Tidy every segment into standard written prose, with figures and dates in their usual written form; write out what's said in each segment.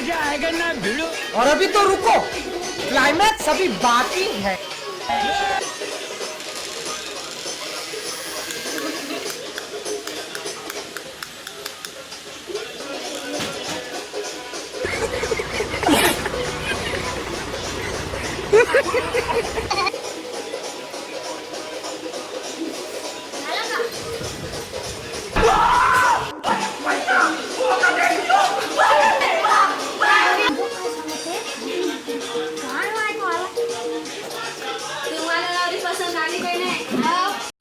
मजा आएगा ना भिड़ो। और अभी तो रुको, क्लाइमैक्स अभी बाकी है। तुम्हाला नवरी पसंत आली काही नाही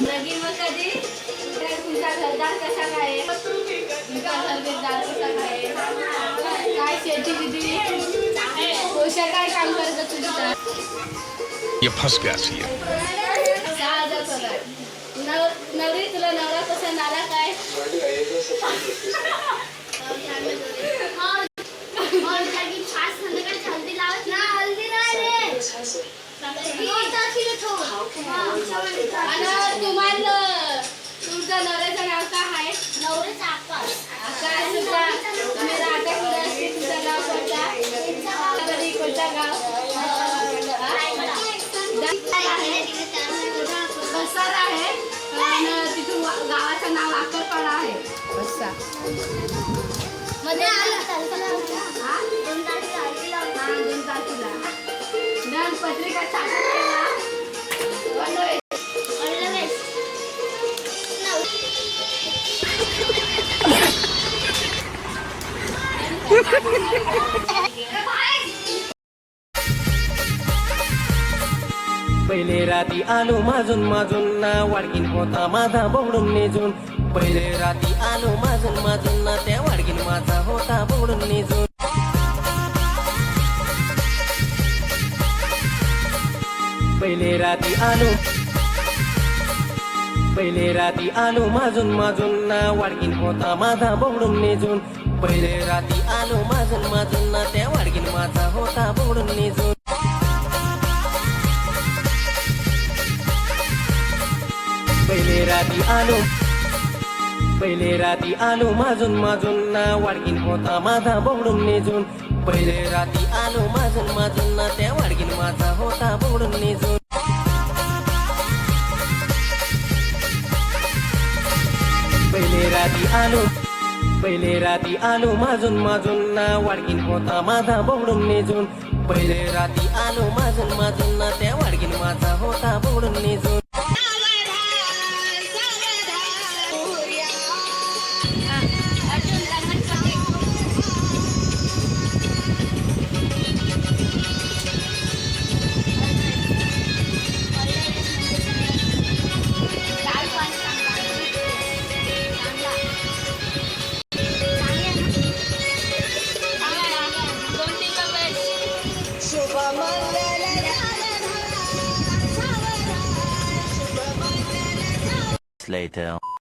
लगीन मग कधी तुमचा घरदार कसा काय तुमचा घरदार कसा काय शेती बिती पोषा काय काम करत तुझं ये फंस गया सी 6,000 पगार नवरी तुला नवरा पसंत आला काय तुम्हाला तुमचं नवऱ्याचं नाव काय आहे नवऱ्याचं आकाश तुम्ही राहता कुठे तुमचं नाव कोणता गाव बसार आहे आणि तिथून गावाचं नाव आकरपाडा आहे बसा मध्ये हा 2 तारखेला मग पत्रिका छापा पहिले राती आलो माजून ना वाडकीन होता माझा बोगडून निजून पहिले राती आलो माजून ना त्या वाडकीन माझा होता बोगडून निजून पहिले राती आलो माजून ना वाडकीन होता माझा बोगडून निजून पहिले राती आलो माजून ना त्या वाडकीन माझा होता बोगडून निजून पहिले राती आलो माजून ना वाडकीन होता माझा बोगडून निजून पहिले राती आलो माजून ना त्या वाडकीन माझा होता बोगडून निजून पहिले राती आलो माजून ना वाडकीन होता माझा बोगडून निजून पहिले राती आलो माजून ना त्या वाडकीन माझा होता बोगडून निजून Later.